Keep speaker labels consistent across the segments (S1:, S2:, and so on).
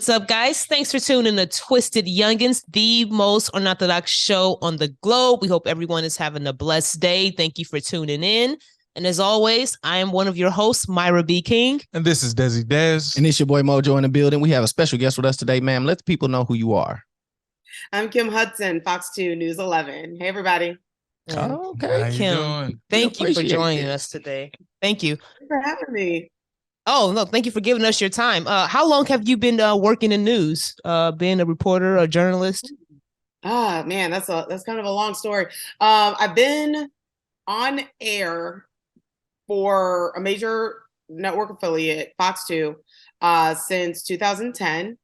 S1: What's up, guys? Thanks for tuning in to TwistedYounginz, the most unorthodox show on the globe. We hope everyone is having a blessed day. Thank you for tuning in. And as always, I am one of your hosts, Myra B. King.
S2: And this is Desi Dez.
S3: And it's your boy Mojo in the building. We have a special guest with us today, ma'am. Let the people know who you are.
S4: I'm Kim Hudson, Fox2, News 11. Hey, everybody.
S3: Oh, okay.
S1: Kim, thank you for joining us today. Thank you.
S4: Thanks for having me.
S1: Oh, no, thank you for giving us your time. How long have you been working in news, being a reporter, a journalist?
S4: Ah, man, that's kind of a long story. I've been on air for a major network affiliate, Fox2, since 2010.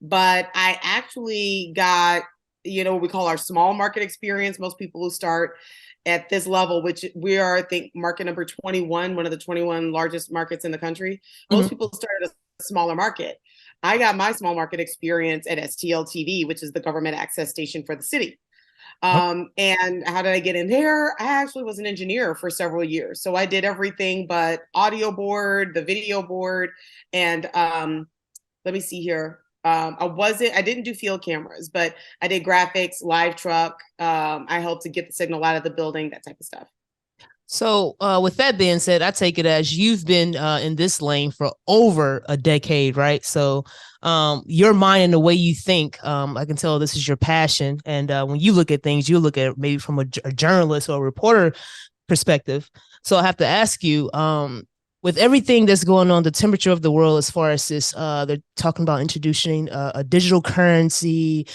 S4: But I actually got, what we call our small market experience. Most people who start at this level, which we are, I think, market number 21, one of the 21 largest markets in the country. Most people start at a smaller market. I got my small market experience at STL-TV, which is the government access station for the city. And how did I get in there? I actually was an engineer for several years. So I did everything but audio board, the video board, and let me see here. I didn't do field cameras, but I did graphics, live truck. I helped to get the signal out of the building, that type of stuff.
S1: So with that being said, I take it as you've been in this lane for over a decade, right? So your mind and the way you think, I can tell this is your passion. And when you look at things, you look at it maybe from a journalist or a reporter perspective. So I have to ask you, with everything that's going on, the temperature of the world as far as this, they're talking about introducing a digital currency,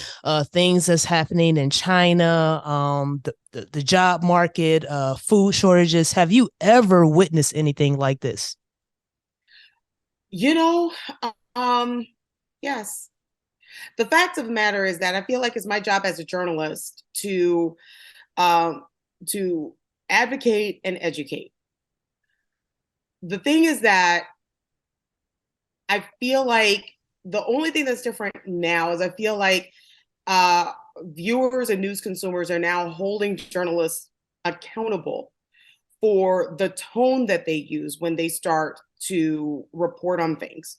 S1: things that's happening in China, the job market, food shortages. Have you ever witnessed anything like this?
S4: Yes. The fact of the matter is that I feel like it's my job as a journalist to advocate and educate. The thing is that I feel like the only thing that's different now is I feel like viewers and news consumers are now holding journalists accountable for the tone that they use when they start to report on things.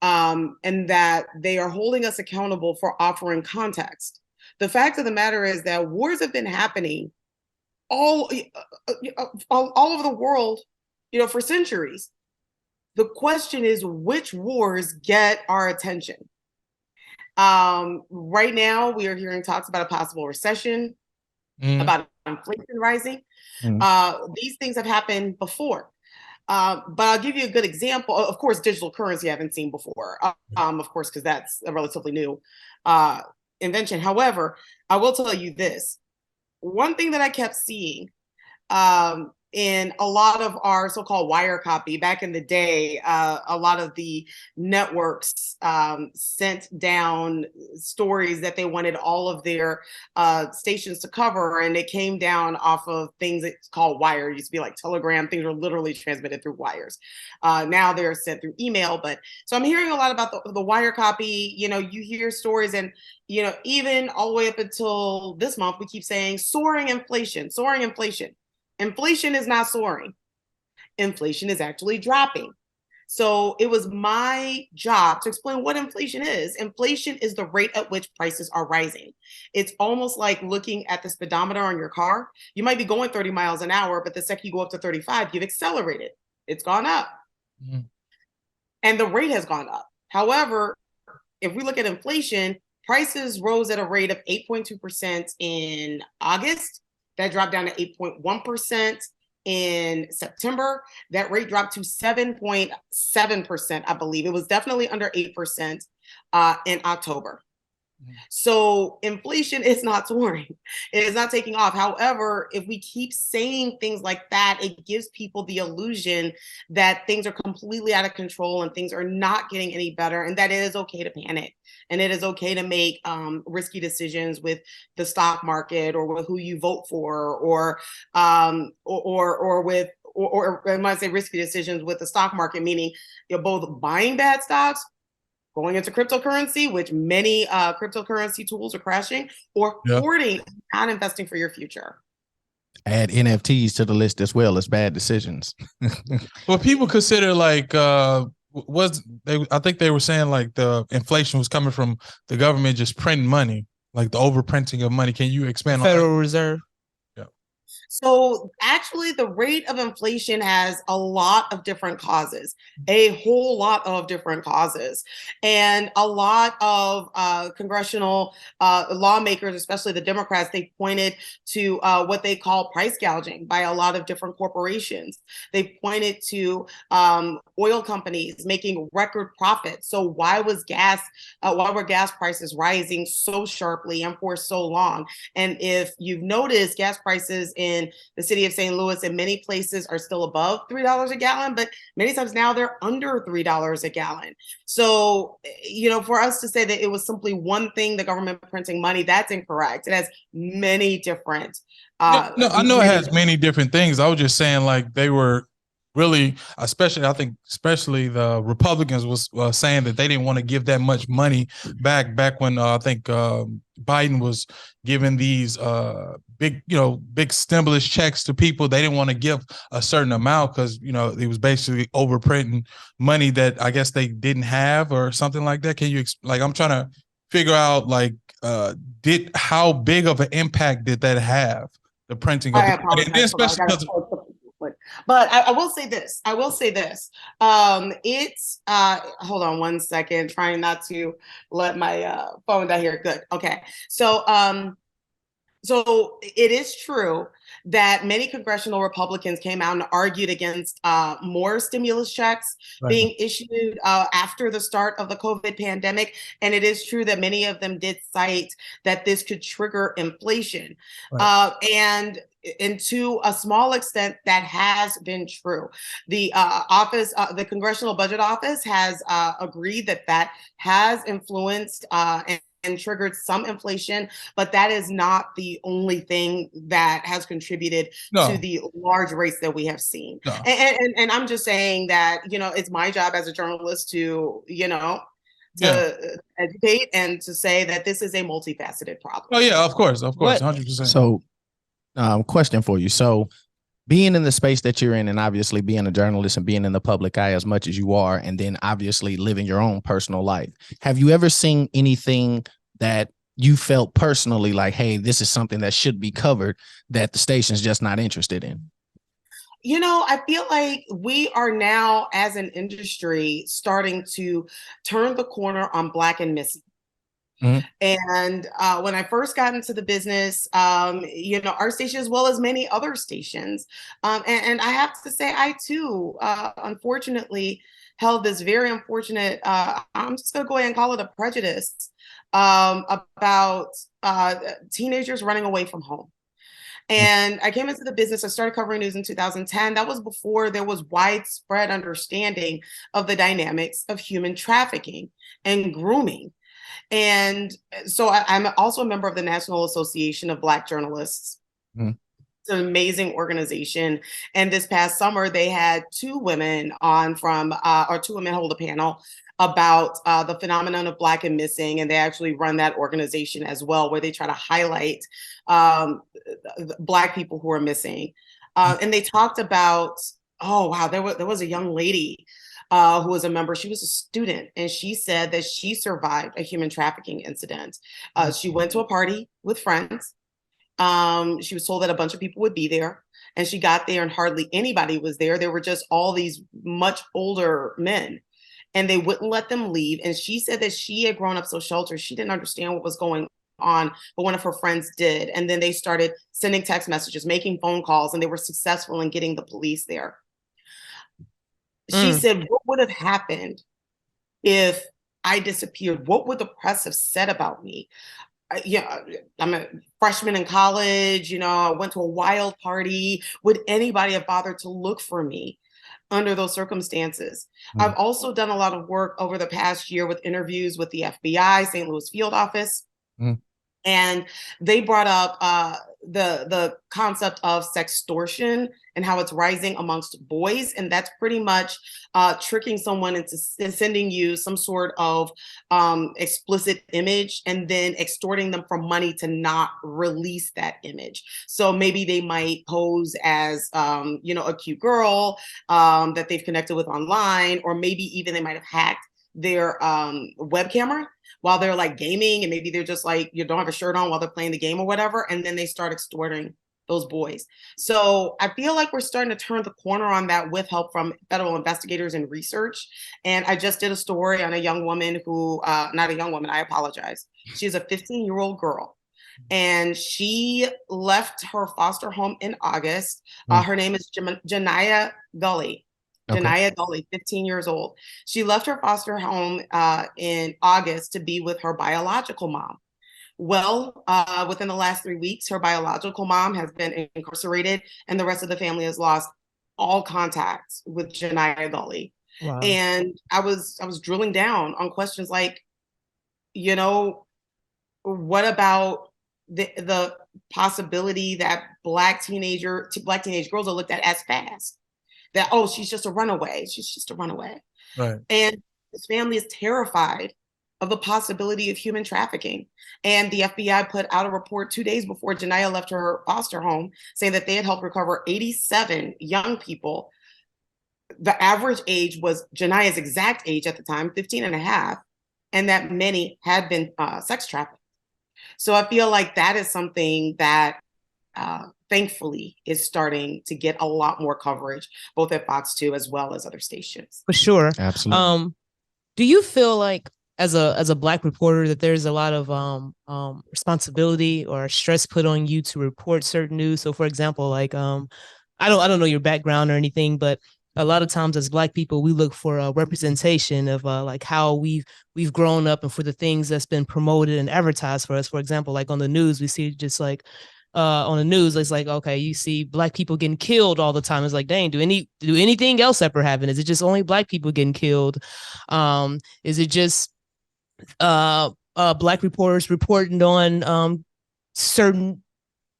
S4: And that they are holding us accountable for offering context. The fact of the matter is that wars have been happening all over the world, for centuries. The question is, which wars get our attention? Right now, we are hearing talks about a possible recession, about inflation rising. These things have happened before. But I'll give you a good example. Of course, digital currency I haven't seen before, of course, because that's a relatively new invention. However, I will tell you this. One thing that I kept seeing in a lot of our so-called wire copy back in the day, a lot of the networks sent down stories that they wanted all of their stations to cover, and it came down off of things that's called wire. It used to be like Telegram. Things were literally transmitted through wires. Now they're sent through email. But so I'm hearing a lot about the wire copy. You hear stories, and even all the way up until this month, we keep saying soaring inflation, soaring inflation. Inflation is not soaring. Inflation is actually dropping. So it was my job to explain what inflation is. Inflation is the rate at which prices are rising. It's almost like looking at the speedometer on your car. You might be going 30 miles an hour, but the second you go up to 35, you've accelerated. It's gone up. And the rate has gone up. However, if we look at inflation, prices rose at a rate of 8.2% in August. That dropped down to 8.1% in September. That rate dropped to 7.7%, I believe. It was definitely under 8% in October. So inflation is not soaring. It is not taking off. However, if we keep saying things like that, it gives people the illusion that things are completely out of control and things are not getting any better, and that it is okay to panic. And it is okay to make risky decisions with the stock market or with who you vote for, or when I say risky decisions with the stock market, meaning you're both buying bad stocks, going into cryptocurrency, which many cryptocurrency tools are crashing, or hoarding, not investing for your future.
S3: Add NFTs to the list as well as bad decisions.
S2: Well, people consider like was they? I think they were saying like the inflation was coming from the government just printing money, like the overprinting of money. Can you expand on that?
S1: Federal Reserve.
S4: So actually, the rate of inflation has a lot of different causes, a whole lot of different causes. And a lot of congressional lawmakers, especially the Democrats, they pointed to what they call price gouging by a lot of different corporations. They pointed to oil companies making record profits. So why were gas prices rising so sharply and for so long? And if you've noticed, gas prices in the city of St. Louis in many places are still above $3 a gallon, but many times now they're under $3 a gallon. So, for us to say that it was simply one thing, the government printing money, that's incorrect. It has many different.
S2: No, I know it has many different things. I was just saying, like, they were really, especially the Republicans was saying that they didn't want to give that much money back when I think Biden was giving these big stimulus checks to people. They didn't want to give a certain amount because it was basically overprinting money that I guess they didn't have or something like that. Can you I'm trying to figure out how big of an impact did that have, the printing of the money? And especially because
S4: but I will say this. It's hold on one second, trying not to let my phone die here. Good. Okay. So it is true that many congressional Republicans came out and argued against more stimulus checks being issued after the start of the COVID pandemic. And it is true that many of them did cite that this could trigger inflation. And to a small extent, that has been true. The the Congressional Budget Office has agreed that has influenced and triggered some inflation, but that is not the only thing that has contributed to the large rates that we have seen. And I'm just saying that, it's my job as a journalist to, educate and to say that this is a multifaceted problem.
S2: Oh yeah, of course, 100%.
S3: So, question for you. So, being in the space that you're in, and obviously being a journalist and being in the public eye as much as you are, and then obviously living your own personal life, have you ever seen anything that you felt personally like, hey, this is something that should be covered that the station's just not interested in?
S4: I feel like we are now, as an industry, starting to turn the corner on Black and missing. Mm-hmm. And when I first got into the business, our station, as well as many other stations, and I have to say, I too, unfortunately, held this very unfortunate, I'm just going to go ahead and call it a prejudice, about teenagers running away from home. And I came into the business, I started covering news in 2010. That was before there was widespread understanding of the dynamics of human trafficking and grooming. And so I'm also a member of the National Association of Black Journalists. Mm. It's an amazing organization. And this past summer, they had two women on two women hold a panel about the phenomenon of Black and missing. And they actually run that organization as well, where they try to highlight Black people who are missing. And they talked about, there was a young lady who was a member. She was a student, and she said that she survived a human trafficking incident. She went to a party with friends. She was told that a bunch of people would be there, and she got there and hardly anybody was there. There were just all these much older men, and they wouldn't let them leave. And she said that she had grown up so sheltered, she didn't understand what was going on, but one of her friends did. And then they started sending text messages, making phone calls, and they were successful in getting the police there. She said, what would have happened if I disappeared? What would the press have said about me? I'm a freshman in college, I went to a wild party. Would anybody have bothered to look for me under those circumstances? I've also done a lot of work over the past year with interviews with the FBI, St. Louis field office. And they brought up the concept of sextortion and how it's rising amongst boys, and that's pretty much tricking someone into sending you some sort of explicit image and then extorting them for money to not release that image. So maybe they might pose as you know, a cute girl that they've connected with online, or maybe even they might have hacked their web camera while they're like gaming, and maybe they're just like, you don't have a shirt on while they're playing the game or whatever, and then they start extorting those boys. So I feel like we're starting to turn the corner on that with help from federal investigators and research. And I just did a story on a young woman who, not a young woman, I apologize. She's a 15-year-old girl, and she left her foster home in August. Her name is Janiyah Gully.
S3: Okay.
S4: Janiyah Gully, 15 years old. She left her foster home in August to be with her biological mom. Well, within the last 3 weeks, her biological mom has been incarcerated, and the rest of the family has lost all contact with Janiyah Gully.
S1: Wow.
S4: And I was drilling down on questions like, you know, what about the possibility that Black teenage girls are looked at as fast? That, oh, she's just a runaway. She's just a runaway.
S2: Right.
S4: And this family is terrified of the possibility of human trafficking. And the FBI put out a report 2 days before Janiyah left her foster home saying that they had helped recover 87 young people. The average age was Janiyah's exact age at the time, 15 and a half, and that many had been sex trafficked. So I feel like that is something that thankfully is starting to get a lot more coverage, both at Fox 2 as well as other stations.
S1: For sure.
S3: Absolutely.
S1: Do you feel like as a Black reporter that there's a lot of responsibility or stress put on you to report certain news? So for example, like I don't know your background or anything, but a lot of times as Black people, we look for a representation of like how we've grown up and for the things that's been promoted and advertised for us. For example, like on the news, we see just like on the news, it's like, okay, you see Black people getting killed all the time. It's like, dang, do anything else ever happen? Is it just only Black people getting killed? Is it just Black reporters reporting on certain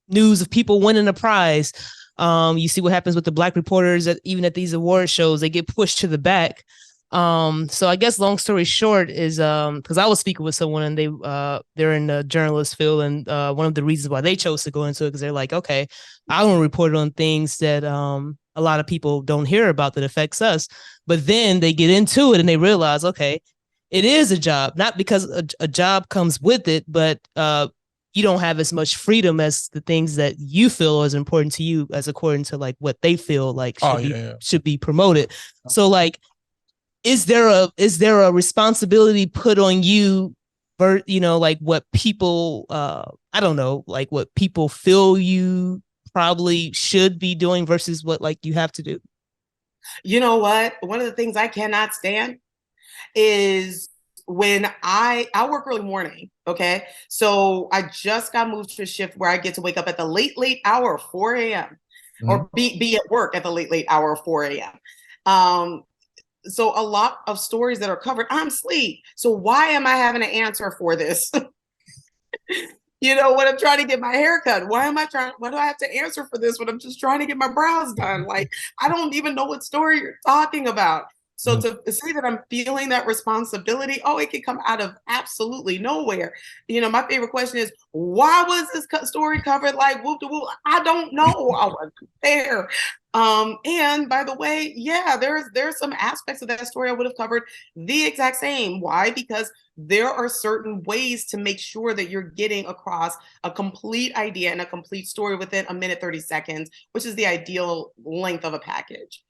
S1: news of people winning a prize? You see what happens with the Black reporters even at these award shows, they get pushed to the back. So I guess long story short is because I was speaking with someone and they're in the journalist field, and one of the reasons why they chose to go into it because they're like, okay, I want to report on things that a lot of people don't hear about that affects us. But then they get into it and they realize, okay, it is a job, not because a job comes with it, but you don't have as much freedom as the things that you feel is important to you as according to like what they feel like should be promoted. So like, is there a responsibility put on you for, you know, like what people, I don't know, like what people feel you probably should be doing versus what like you have to do?
S4: You know what? One of the things I cannot stand is when I work early morning, okay? So I just got moved to a shift where I get to wake up at the late hour of 4 a.m. or be at work at the late hour of 4 a.m. So a lot of stories that are covered, I'm asleep. So why am I having an answer for this? You know, when I'm trying to get my hair cut, why do I have to answer for this when I'm just trying to get my brows done? Like, I don't even know what story you're talking about. So to say that I'm feeling that responsibility, it can come out of absolutely nowhere. You know, my favorite question is, why was this story covered like whoop de whoop? I don't know. I wasn't there. And by the way, yeah, there's some aspects of that story I would have covered the exact same. Why? Because there are certain ways to make sure that you're getting across a complete idea and a complete story within a minute, 30 seconds, which is the ideal length of a package.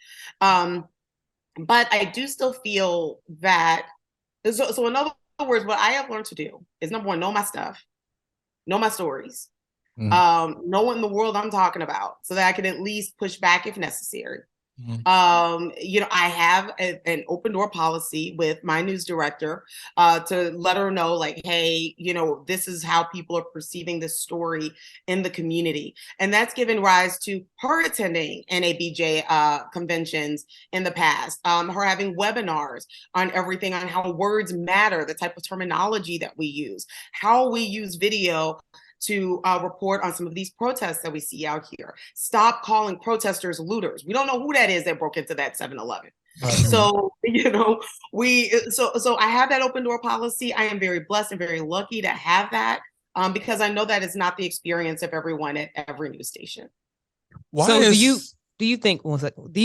S4: But I do still feel that, so in other words, what I have learned to do is, number one, know my stuff, know my stories, know what in the world I'm talking about so that I can at least push back if necessary. You know, I have an open door policy with my news director to let her know, like, hey, you know, this is how people are perceiving this story in the community. And that's given rise to her attending NABJ conventions in the past, her having webinars on everything on how words matter, the type of terminology that we use, how we use video to report on some of these protests that we see out here. Stop calling protesters looters. We don't know who that is that broke into that 7-Eleven. So, so I have that open door policy. I am very blessed and very lucky to have that, because I know that is not the experience of everyone at every news station.
S1: Do you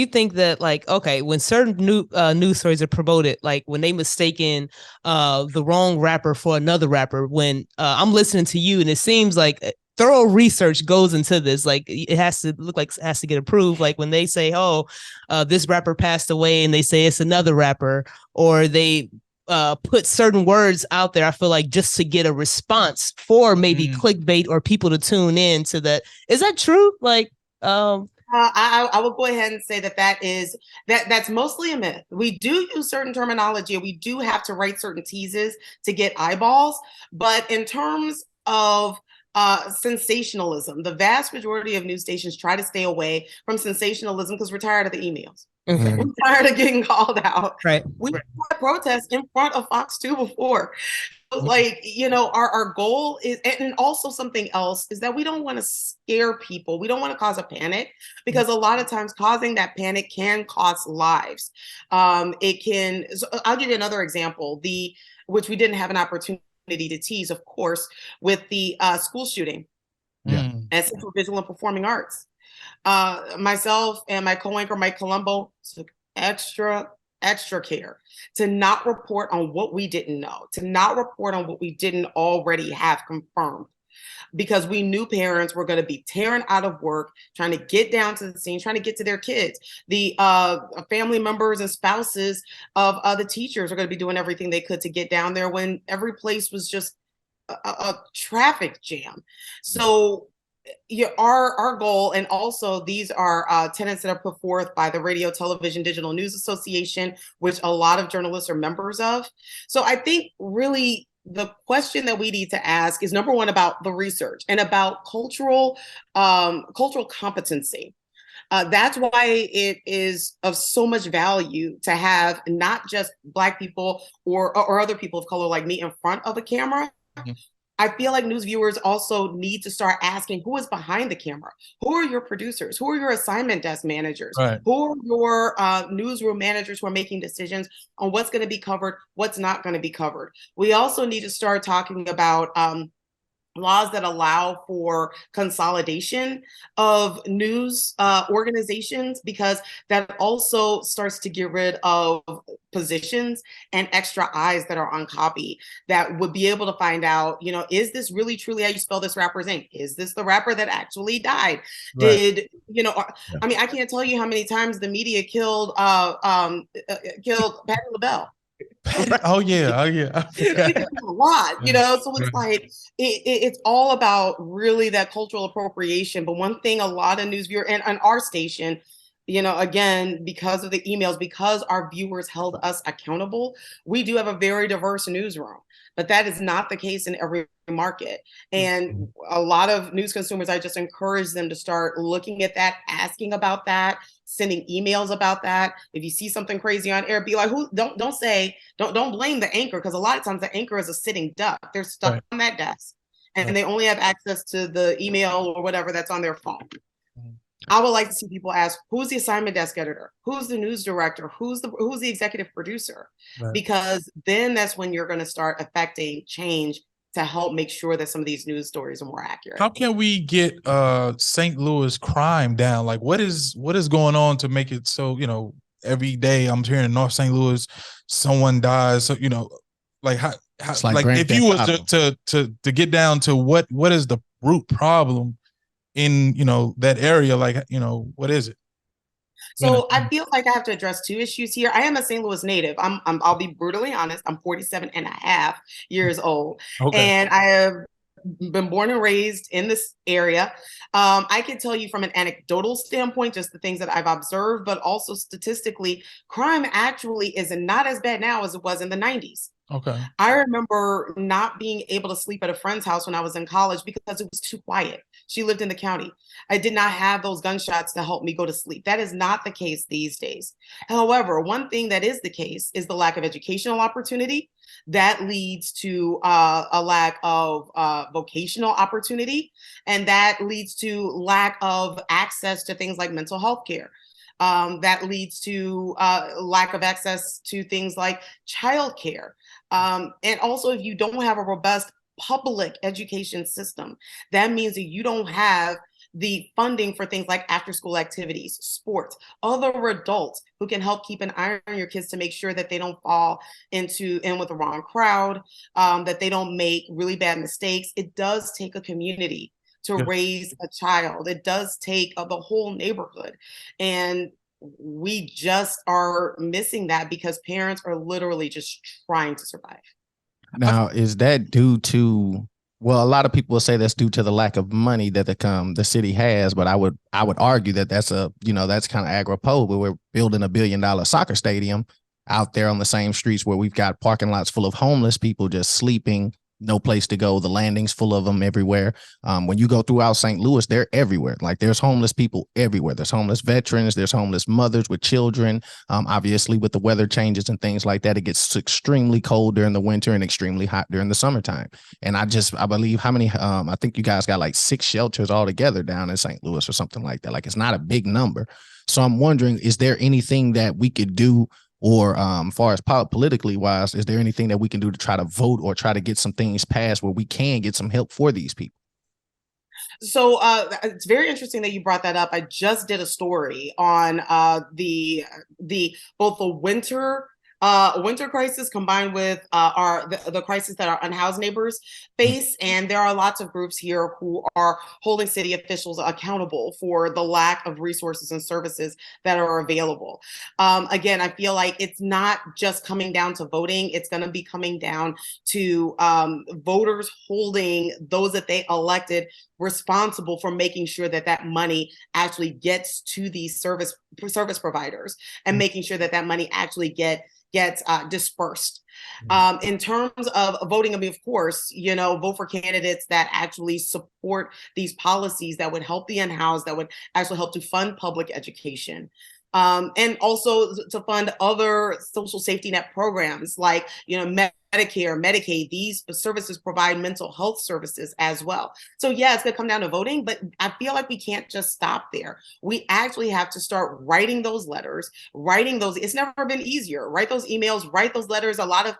S1: think that, like, okay, when certain news stories are promoted, like when they mistaken the wrong rapper for another rapper, when I'm listening to you and it seems like thorough research goes into this, like it has to look like it has to get approved, like when they say, oh, this rapper passed away and they say it's another rapper, or they put certain words out there, I feel like just to get a response for maybe clickbait or people to tune in to that. Is that true? Like,
S4: I will go ahead and say that's mostly a myth. We do use certain terminology. We do have to write certain teases to get eyeballs. But in terms of sensationalism, the vast majority of news stations try to stay away from sensationalism because we're tired of the emails. We're tired of getting called out.
S1: Right.
S4: We had protests in front of Fox2 before. Like, our goal is, and also something else is that we don't want to scare people. We don't want to cause a panic, because a lot of times causing that panic can cost lives. It can. So I'll give you another example, which we didn't have an opportunity to tease, of course, with the school shooting at Central Visual and Performing Arts. Myself and my co-anchor Mike Colombo took extra care to not report on what we didn't know, to not report on what we didn't already have confirmed, because we knew parents were going to be tearing out of work, trying to get down to the scene, trying to get to their kids. The family members and spouses of the teachers are going to be doing everything they could to get down there when every place was just a traffic jam. So our goal, and also these are tenets that are put forth by the Radio, Television, Digital News Association, which a lot of journalists are members of. So I think really the question that we need to ask is, number one, about the research and about cultural competency. That's why it is of so much value to have not just Black people or other people of color like me in front of a camera. I feel like news viewers also need to start asking, who is behind the camera? Who are your producers? Who are your assignment desk managers? Right. Who are your newsroom managers who are making decisions on what's going to be covered, what's not going to be covered? We also need to start talking about laws that allow for consolidation of news organizations, because that also starts to get rid of positions and extra eyes that are on copy that would be able to find out, is this really truly how you spell this rapper's name? Is this the rapper that actually died? Right. I mean, I can't tell you how many times the media killed Patti LaBelle.
S2: Oh yeah.
S4: A lot, so it's like it's all about really that cultural appropriation. But one thing a lot of news viewers and on our station, again, because of the emails, because our viewers held us accountable, we do have a very diverse newsroom. But that is not the case in every market. And a lot of news consumers, I just encourage them to start looking at that, asking about that, sending emails about that. If you see something crazy on air, be like, don't blame the anchor, because a lot of times the anchor is a sitting duck. They're stuck on that desk and they only have access to the email or whatever that's on their phone. I would like to see people ask, who's the assignment desk editor? Who's the news director? Who's the executive producer? Right. Because then that's when you're going to start affecting change to help make sure that some of these news stories are more accurate.
S2: How can we get St. Louis crime down? Like, what is going on to make it so, every day I'm hearing in North St. Louis, someone dies. So, like how like if you was to get down to what is the root problem in that area, like what is it?
S4: So I feel like I have to address two issues here. I am a St. Louis native. I'll be brutally honest. I'm 47 and a half years old. Okay. And I have been born and raised in this area. I can tell you from an anecdotal standpoint, just the things that I've observed, but also statistically, crime actually is not as bad now as it was in the 90s. Okay. I remember not being able to sleep at a friend's house when I was in college because it was too quiet. She lived in the county. I did not have those gunshots to help me go to sleep. That is not the case these days. However, one thing that is the case is the lack of educational opportunity, that leads to a lack of vocational opportunity, and that leads to lack of access to things like mental health care. That leads to lack of access to things like childcare. And also, if you don't have a robust public education system, that means that you don't have the funding for things like after school activities, sports, other adults who can help keep an eye on your kids to make sure that they don't fall in with the wrong crowd, that they don't make really bad mistakes. It does take a community to raise a child. It does take the whole neighborhood. And we just are missing that because parents are literally just trying to survive.
S3: Now, is that due to, well, a lot of people will say that's due to the lack of money that the city has, but I would argue that that's that's kind of agropole, where we're building $1 billion soccer stadium out there on the same streets where we've got parking lots full of homeless people just sleeping, no place to go. The landings full of them everywhere. When you go throughout St. Louis, they're everywhere. Like, there's homeless people everywhere. There's homeless veterans. There's homeless mothers with children. Obviously, with the weather changes and things like that, it gets extremely cold during the winter and extremely hot during the summertime. And I believe how many, I think you guys got like 6 shelters altogether down in St. Louis or something like that. Like, it's not a big number. So I'm wondering, is there anything that we could do, or far as politically wise, is there anything that we can do to try to vote or try to get some things passed where we can get some help for these people?
S4: So it's very interesting that you brought that up. I just did a story on the both the winter crisis combined with the crisis that our unhoused neighbors face. And there are lots of groups here who are holding city officials accountable for the lack of resources and services that are available. Again, I feel like it's not just coming down to voting. It's going to be coming down to voters holding those that they elected responsible for making sure that that money actually gets to these service providers, and making sure that that money actually gets dispersed. In terms of voting, I mean, of course, vote for candidates that actually support these policies that would help the unhoused, that would actually help to fund public education. And also to fund other social safety net programs like, Medicare, Medicaid. These services provide mental health services as well. So yeah, it's going to come down to voting, but I feel like we can't just stop there. We actually have to start writing those letters, it's never been easier. Write those emails, write those letters. A lot of,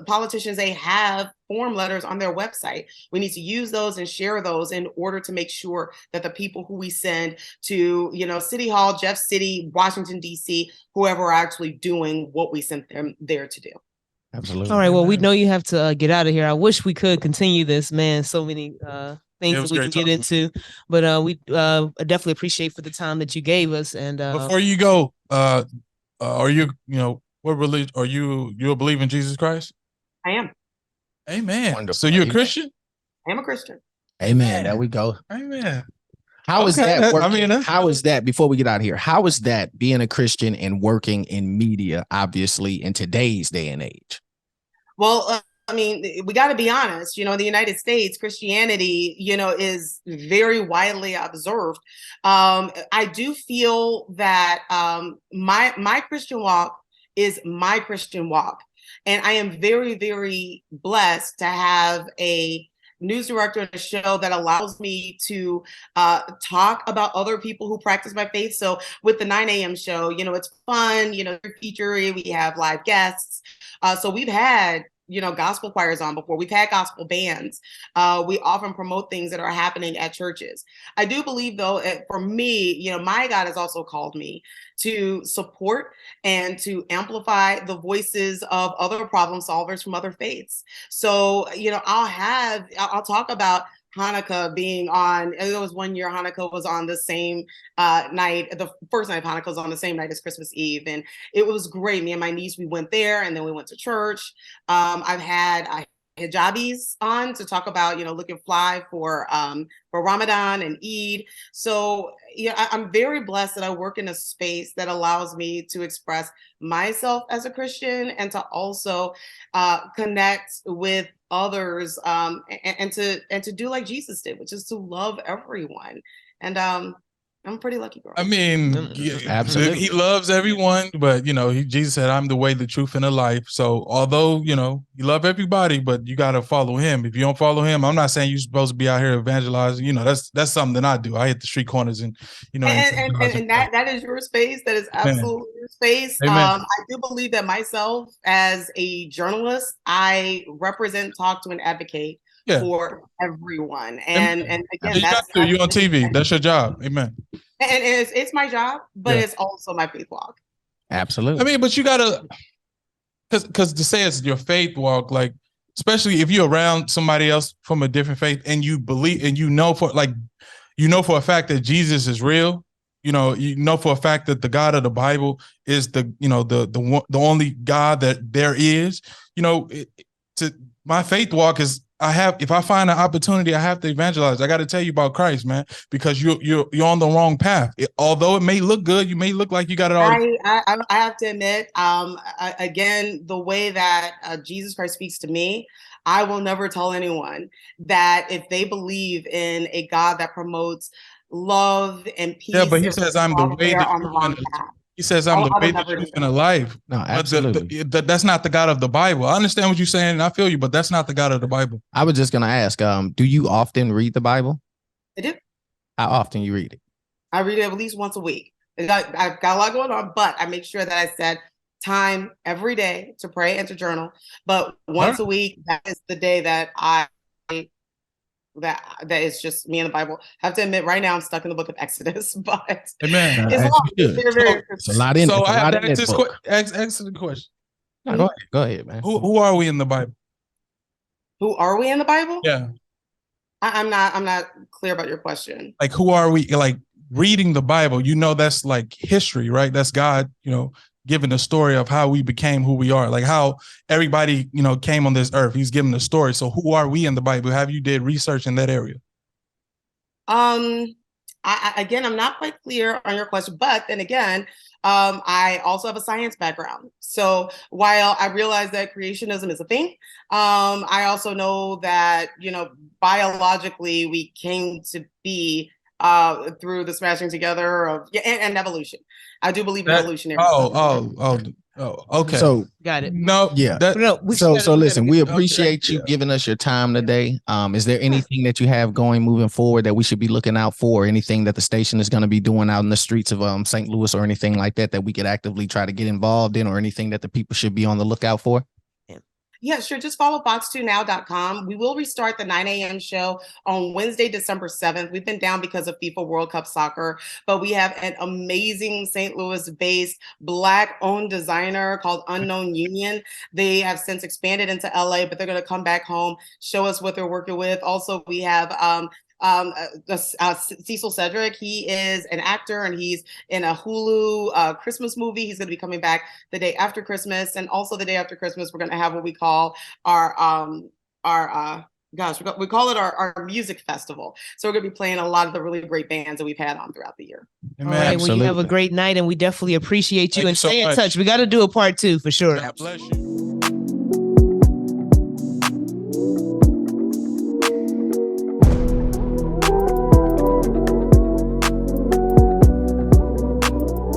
S4: politicians, they have form letters on their website. We need to use those and share those in order to make sure that the people who we send to, City Hall, Jeff City, Washington, D.C., whoever are actually doing what we sent them there to do.
S3: Absolutely.
S1: All right. Well, we know you have to get out of here. I wish we could continue this, man. So many things that we can get into, but we definitely appreciate for the time that you gave us. And
S2: before you go, are you, what religion are you? You believe in Jesus Christ?
S4: I am.
S2: Amen.
S3: Wonderful.
S2: So you're a Christian?
S4: I am a Christian.
S3: Amen. There we go.
S2: Amen.
S3: How is that working?
S2: I mean,
S3: how is that, before we get out of here, how is that being a Christian and working in media, obviously, in today's day and age?
S4: Well, I mean, we got to be honest, in the United States, Christianity, is very widely observed. I do feel that my Christian walk is my Christian walk. And I am very, very blessed to have a news director on a show that allows me to talk about other people who practice my faith. So with the 9 a.m. show, it's fun, featuring, we have live guests. So we've had, gospel choirs on before. We've had gospel bands. We often promote things that are happening at churches. I do believe, though, for me, my God has also called me to support and to amplify the voices of other problem solvers from other faiths. So, I'll talk about Hanukkah being on. There was one year Hanukkah was on the same night. The first night of Hanukkah was on the same night as Christmas Eve, and it was great. Me and my niece, we went there, and then we went to church. I've had hijabis on to talk about, looking fly for Ramadan and Eid. So I'm very blessed that I work in a space that allows me to express myself as a Christian and to also connect with others and to do like Jesus did, which is to love everyone. And I'm a pretty lucky girl.
S2: I mean,
S3: absolutely.
S2: He loves everyone, but Jesus said, "I'm the way, the truth, and the life." So, although you love everybody, but you got to follow him. If you don't follow him, I'm not saying you're supposed to be out here evangelizing. That's something that I do. I hit the street corners and
S4: and that is your space. That is absolutely your space. I do believe that myself as a journalist, I represent, talk to, and advocate for everyone. And again,
S2: you're on TV. That's your job. Amen.
S4: And it's my job, but it's also my faith walk.
S3: Absolutely.
S2: I mean, but you gotta, because to say it's your faith walk, like, especially if you're around somebody else from a different faith and you believe and for a fact that Jesus is real. You know for a fact that the God of the Bible is the only God that there is. My faith walk is, if I find an opportunity, I have to evangelize. I got to tell you about Christ, man, because you're on the wrong path. Although it may look good, you may look like you got it all.
S4: I have to admit, again, the way that Jesus Christ speaks to me, I will never tell anyone that if they believe in a God that promotes love and peace.
S2: Yeah, but he says, "I'm the way, the truth, and He says, "I'm the way, the truth, and the life."
S3: No, absolutely.
S2: That's not the God of the Bible. I understand what you're saying, and I feel you, but that's not the God of the Bible.
S3: I was just gonna ask, do you often read the Bible?
S4: I do.
S3: How often you read it?
S4: I read it at least once a week. I've got a lot going on, but I make sure that I set time every day to pray and to journal. But once a week, that is the day that that is just me and the Bible. I have to admit, right now I'm stuck in the book of Exodus, but
S2: Amen.
S3: It's a lot in.
S2: So I have to answer the question.
S3: No, go ahead, man.
S2: Who are we in the Bible?
S4: Who are we in the Bible?
S2: Yeah.
S4: I'm not clear about your question.
S2: Like, who are we? Like, reading the Bible, that's like history, right? That's God, giving the story of how we became who we are, like how everybody, came on this earth. He's giving the story. So who are we in the Bible? Have you did research in that area?
S4: Again, I'm not quite clear on your question, but then again, I also have a science background. So while I realize that creationism is a thing, I also know that, biologically we came to be through the smashing together of and evolution. I do believe in evolutionary.
S2: Okay.
S3: So
S1: got it.
S2: No,
S3: yeah. So listen, we appreciate you giving us your time today. Is there anything that you have going moving forward that we should be looking out for? Anything that the station is going to be doing out in the streets of St. Louis or anything like that we could actively try to get involved in, or anything that the people should be on the lookout for?
S4: Yeah, sure. Just follow fox2now.com. We will restart the 9 a.m. show on Wednesday, December 7th. We've been down because of FIFA World Cup soccer, but we have an amazing St. Louis-based Black-owned designer called Unknown Union. They have since expanded into LA, but they're going to come back home, show us what they're working with. Also, we have Cecil Cedric. He is an actor and he's in a Hulu Christmas movie. He's going to be coming back the day after Christmas, and also the day after Christmas we're going to have what we call our we call it our music festival. So we're going to be playing a lot of the really great bands that we've had on throughout the year.
S1: All right, well, you have a great night, and we definitely appreciate you. And stay in touch. We got to do a part 2 for sure.
S2: God bless you.